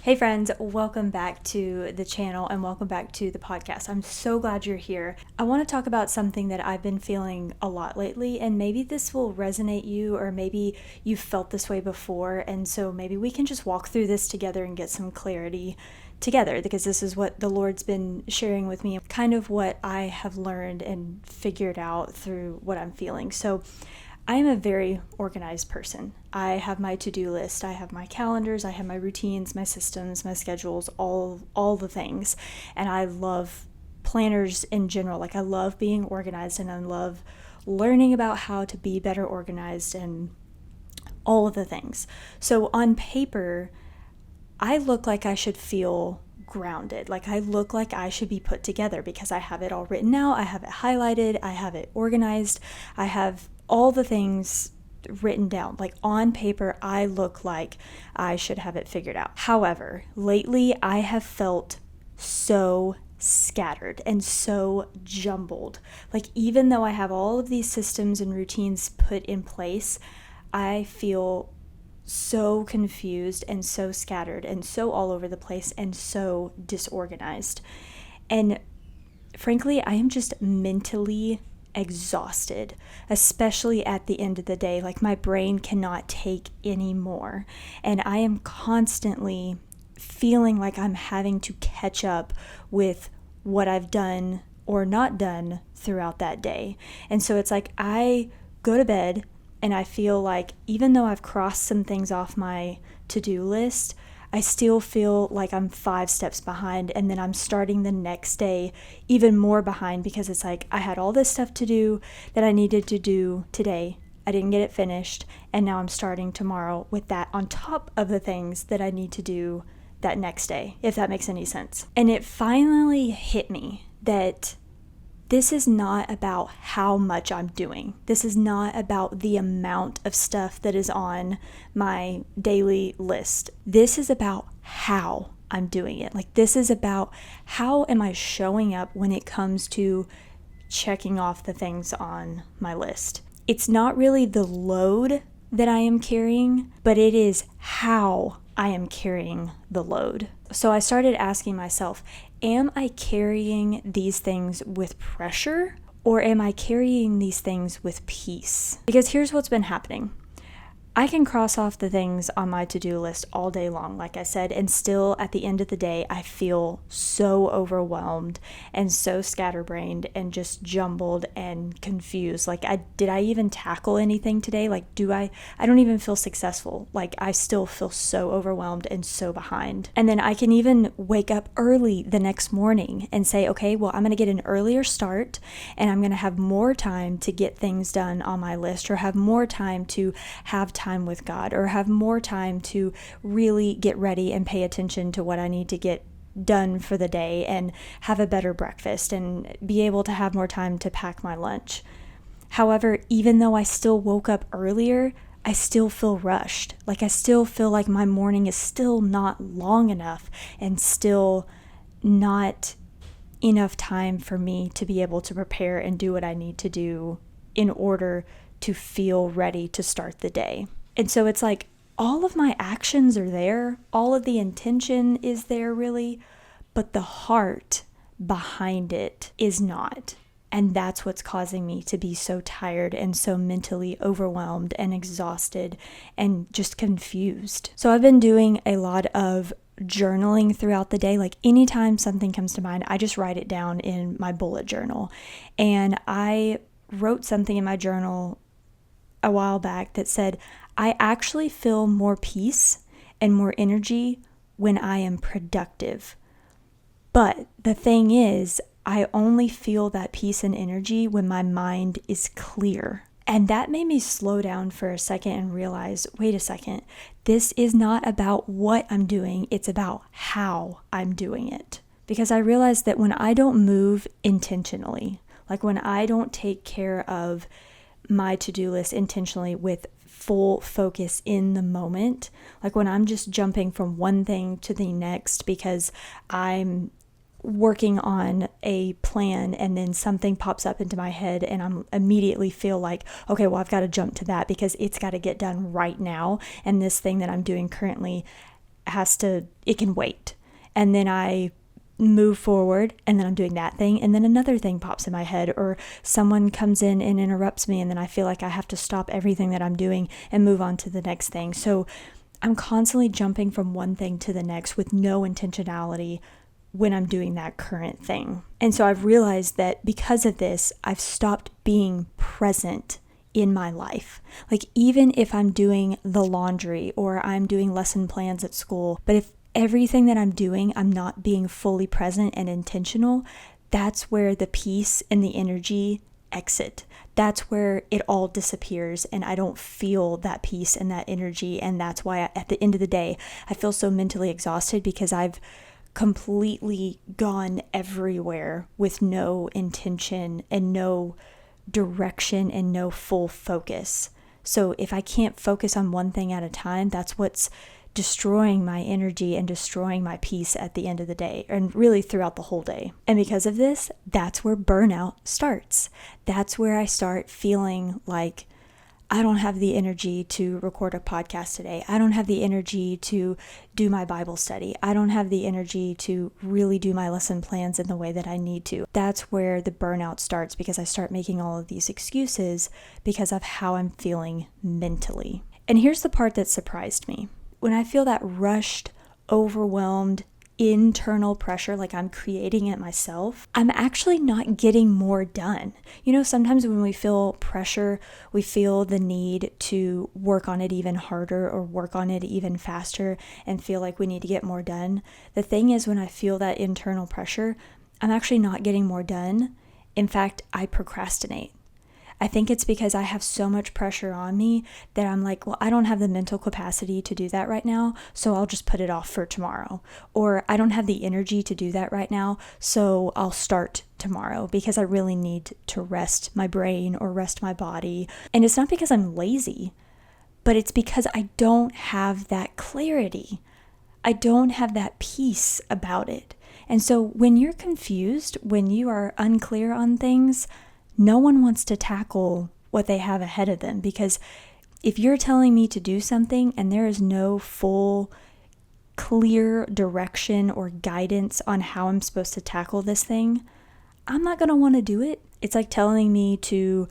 Hey friends, welcome back to the channel and welcome back to the podcast. I'm so glad you're here. I want to talk about something that I've been feeling a lot lately, and maybe this will resonate you, or maybe you've felt this way before, and so maybe we can just walk through this together and get some clarity together, because this is what the Lord's been sharing with me, kind of what I have learned and figured out through what I'm feeling. So I am a very organized person. I have my to-do list, I have my calendars, I have my routines, my systems, my schedules, all the things. And I love planners in general. Like, I love being organized, and I love learning about how to be better organized and all of the things. So on paper, I look like I should feel grounded. Like, I look like I should be put together because I have it all written out, I have it highlighted, I have it organized, I have all the things written down. Like, on paper, I look like I should have it figured out. However, lately I have felt so scattered and so jumbled. Like, even though I have all of these systems and routines put in place, I feel so confused and so scattered and so all over the place and so disorganized. And frankly, I am just mentally exhausted, especially at the end of the day. Like, my brain cannot take any more, and I am constantly feeling like I'm having to catch up with what I've done or not done throughout that day. And so it's like I go to bed and I feel like, even though I've crossed some things off my to-do list, I still feel like I'm 5 steps behind, and then I'm starting the next day even more behind, because it's like I had all this stuff to do that I needed to do today. I didn't get it finished, and now I'm starting tomorrow with that on top of the things that I need to do that next day, if that makes any sense. And it finally hit me that this is not about how much I'm doing. This is not about the amount of stuff that is on my daily list. This is about how I'm doing it. Like, this is about how am I showing up when it comes to checking off the things on my list. It's not really the load that I am carrying, but it is how I am carrying the load. So I started asking myself, am I carrying these things with pressure, or am I carrying these things with peace? Because here's what's been happening. I can cross off the things on my to-do list all day long, like I said, and still at the end of the day, I feel so overwhelmed and so scatterbrained and just jumbled and confused. Like, did I even tackle anything today? Like, I don't even feel successful. Like, I still feel so overwhelmed and so behind. And then I can even wake up early the next morning and say, okay, well, I'm going to get an earlier start, and I'm going to have more time to get things done on my list, or have more time to have time with God, or have more time to really get ready and pay attention to what I need to get done for the day, and have a better breakfast, and be able to have more time to pack my lunch. However, even though I still woke up earlier, I still feel rushed. Like, I still feel like my morning is still not long enough, and still not enough time for me to be able to prepare and do what I need to do in order to feel ready to start the day. And so it's like all of my actions are there, all of the intention is there really, but the heart behind it is not. And that's what's causing me to be so tired and so mentally overwhelmed and exhausted and just confused. So I've been doing a lot of journaling throughout the day. Like, anytime something comes to mind, I just write it down in my bullet journal. And I wrote something in my journal a while back that said, I actually feel more peace and more energy when I am productive. But the thing is, I only feel that peace and energy when my mind is clear. And that made me slow down for a second and realize, wait a second, this is not about what I'm doing, it's about how I'm doing it. Because I realized that when I don't move intentionally, like when I don't take care of my to-do list intentionally with full focus in the moment, like when I'm just jumping from one thing to the next because I'm working on a plan and then something pops up into my head and I'm immediately feel like, okay, well, I've got to jump to that because it's got to get done right now. And this thing that I'm doing currently it can wait. And then I move forward, and then I'm doing that thing, and then another thing pops in my head, or someone comes in and interrupts me, and then I feel like I have to stop everything that I'm doing and move on to the next thing. So I'm constantly jumping from one thing to the next with no intentionality when I'm doing that current thing. And so I've realized that because of this, I've stopped being present in my life. Like, even if I'm doing the laundry or I'm doing lesson plans at school, but if everything that I'm doing, I'm not being fully present and intentional, that's where the peace and the energy exit. That's where it all disappears, and I don't feel that peace and that energy. And that's why at the end of the day, I feel so mentally exhausted, because I've completely gone everywhere with no intention and no direction and no full focus. So if I can't focus on one thing at a time, that's what's destroying my energy and destroying my peace at the end of the day, and really throughout the whole day. And because of this, that's where burnout starts. That's where I start feeling like I don't have the energy to record a podcast today. I don't have the energy to do my Bible study. I don't have the energy to really do my lesson plans in the way that I need to. That's where the burnout starts, because I start making all of these excuses because of how I'm feeling mentally. And here's the part that surprised me. When I feel that rushed, overwhelmed, internal pressure, like I'm creating it myself, I'm actually not getting more done. You know, sometimes when we feel pressure, we feel the need to work on it even harder or work on it even faster and feel like we need to get more done. The thing is, when I feel that internal pressure, I'm actually not getting more done. In fact, I procrastinate. I think it's because I have so much pressure on me that I'm like, well, I don't have the mental capacity to do that right now, so I'll just put it off for tomorrow. Or I don't have the energy to do that right now, so I'll start tomorrow because I really need to rest my brain or rest my body. And it's not because I'm lazy, but it's because I don't have that clarity. I don't have that peace about it. And so when you're confused, when you are unclear on things, no one wants to tackle what they have ahead of them, because if you're telling me to do something and there is no full, clear direction or guidance on how I'm supposed to tackle this thing, I'm not going to want to do it. It's like telling me to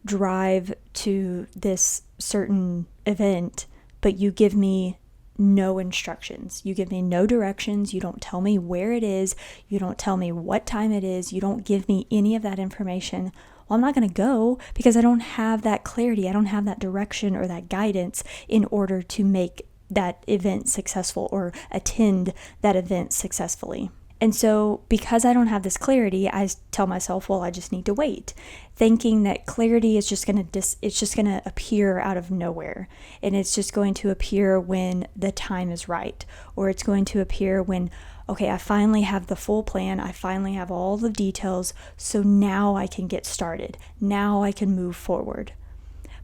drive to this certain event, but you give me no instructions. You give me no directions. You don't tell me where it is. You don't tell me what time it is. You don't give me any of that information. Well, I'm not going to go because I don't have that clarity. I don't have that direction or that guidance in order to make that event successful or attend that event successfully. And so because I don't have this clarity, I tell myself, well, I just need to wait, thinking that clarity is just going to appear out of nowhere. And it's just going to appear when the time is right, or it's going to appear when, okay, I finally have the full plan. I finally have all the details. So now I can get started. Now I can move forward.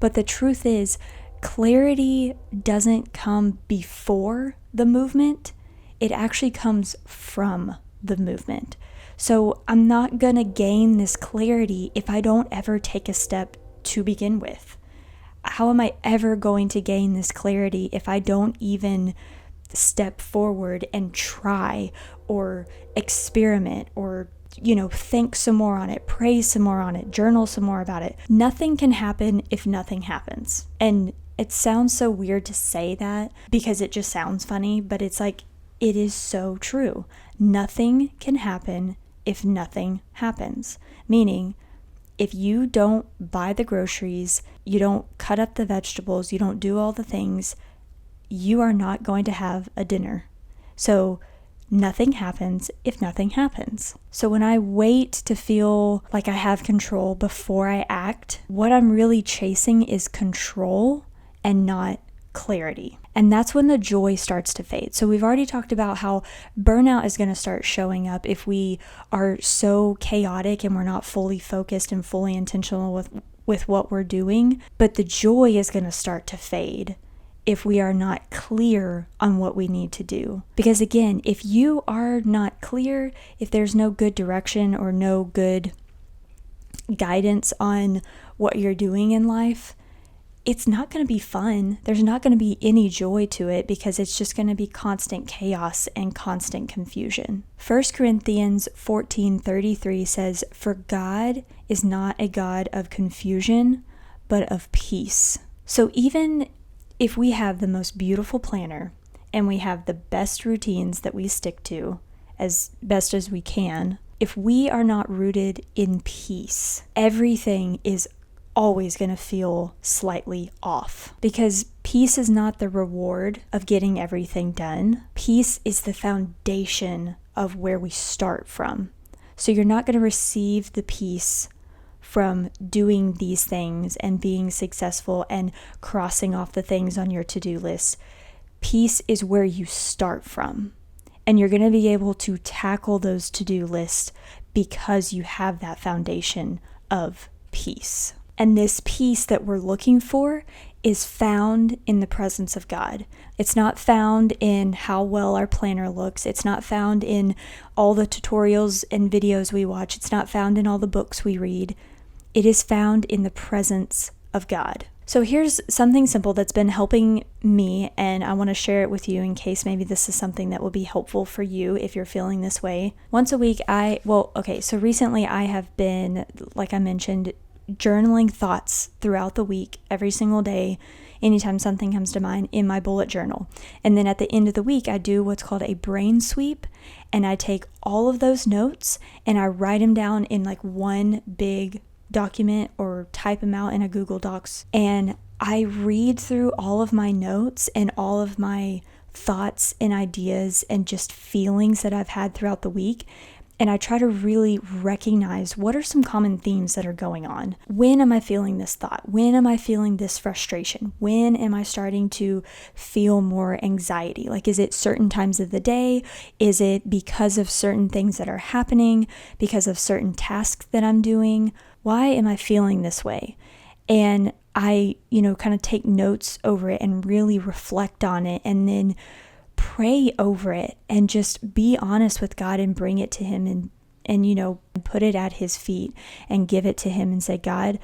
But the truth is, clarity doesn't come before the movement. It actually comes from the movement. So I'm not going to gain this clarity if I don't ever take a step to begin with. How am I ever going to gain this clarity if I don't even step forward and try or experiment or, think some more on it, pray some more on it, journal some more about it? Nothing can happen if nothing happens. And it sounds so weird to say that because it just sounds funny, but it's like, it is so true. Nothing can happen if nothing happens. Meaning, if you don't buy the groceries, you don't cut up the vegetables, you don't do all the things, you are not going to have a dinner. So nothing happens if nothing happens. So when I wait to feel like I have control before I act, what I'm really chasing is control and not clarity. And that's when the joy starts to fade. So we've already talked about how burnout is going to start showing up if we are so chaotic and we're not fully focused and fully intentional with what we're doing. But the joy is going to start to fade if we are not clear on what we need to do. Because again, if you are not clear, if there's no good direction or no good guidance on what you're doing in life, it's not going to be fun. There's not going to be any joy to it because it's just going to be constant chaos and constant confusion. 1 Corinthians 14:33 says, "For God is not a God of confusion, but of peace." So even if we have the most beautiful planner and we have the best routines that we stick to as best as we can, if we are not rooted in peace, everything is always going to feel slightly off, because peace is not the reward of getting everything done. Peace is the foundation of where we start from. So you're not going to receive the peace from doing these things and being successful and crossing off the things on your to-do list. Peace is where you start from. And you're going to be able to tackle those to-do lists because you have that foundation of peace. And this peace that we're looking for is found in the presence of God. It's not found in how well our planner looks. It's not found in all the tutorials and videos we watch. It's not found in all the books we read. It is found in the presence of God. So here's something simple that's been helping me, and I want to share it with you in case maybe this is something that will be helpful for you if you're feeling this way. Once a week, so recently I have been, like I mentioned, journaling thoughts throughout the week, every single day, anytime something comes to mind, in my bullet journal. And then at the end of the week, I do what's called a brain sweep, and I take all of those notes and I write them down in like one big document or type them out in a Google Docs. And I read through all of my notes and all of my thoughts and ideas and just feelings that I've had throughout the week. And I try to really recognize what are some common themes that are going on. When am I feeling this thought? When am I feeling this frustration? When am I starting to feel more anxiety? Like, is it certain times of the day? Is it because of certain things that are happening? Because of certain tasks that I'm doing? Why am I feeling this way? And I, kind of take notes over it and really reflect on it, and then pray over it and just be honest with God and bring it to him and put it at his feet and give it to him and say, God,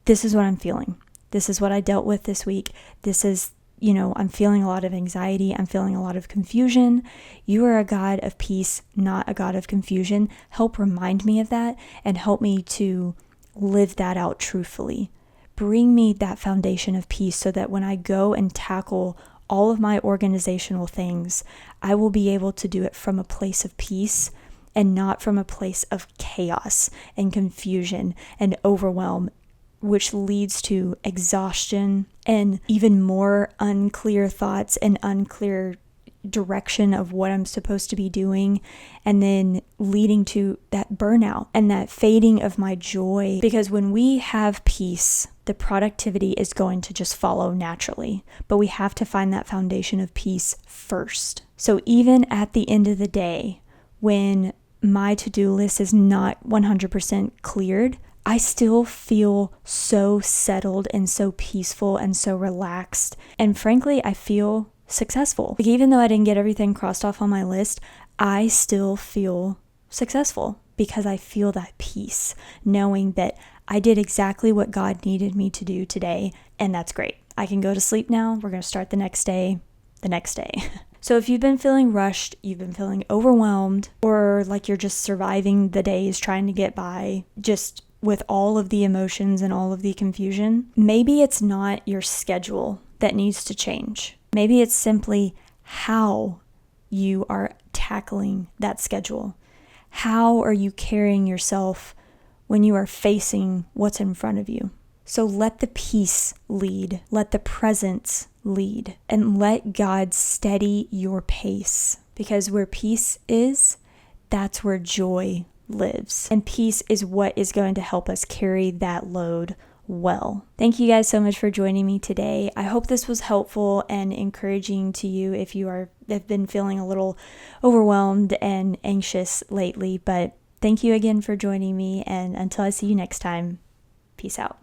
this is what I'm feeling. This is what I dealt with this week. This is, I'm feeling a lot of anxiety. I'm feeling a lot of confusion. You are a God of peace, not a God of confusion. Help remind me of that and help me to live that out truthfully. Bring me that foundation of peace so that when I go and tackle all of my organizational things, I will be able to do it from a place of peace and not from a place of chaos and confusion and overwhelm, which leads to exhaustion and even more unclear thoughts and unclear direction of what I'm supposed to be doing, and then leading to that burnout and that fading of my joy. Because when we have peace, the productivity is going to just follow naturally, but we have to find that foundation of peace first. So even at the end of the day, when my to-do list is not 100% cleared, I still feel so settled and so peaceful and so relaxed. And frankly, I feel successful. Like, even though I didn't get everything crossed off on my list, I still feel successful because I feel that peace, knowing that I did exactly what God needed me to do today, and that's great. I can go to sleep now. We're going to start the next day. So if you've been feeling rushed, you've been feeling overwhelmed, or like you're just surviving the days trying to get by, just with all of the emotions and all of the confusion, maybe it's not your schedule that needs to change. Maybe it's simply how you are tackling that schedule. How are you carrying yourself when you are facing what's in front of you? So let the peace lead, let the presence lead, and let God steady your pace. Because where peace is, that's where joy lives. And peace is what is going to help us carry that load well. Thank you guys so much for joining me today. I hope this was helpful and encouraging to you if you have been feeling a little overwhelmed and anxious lately. But thank you again for joining me, and until I see you next time, peace out.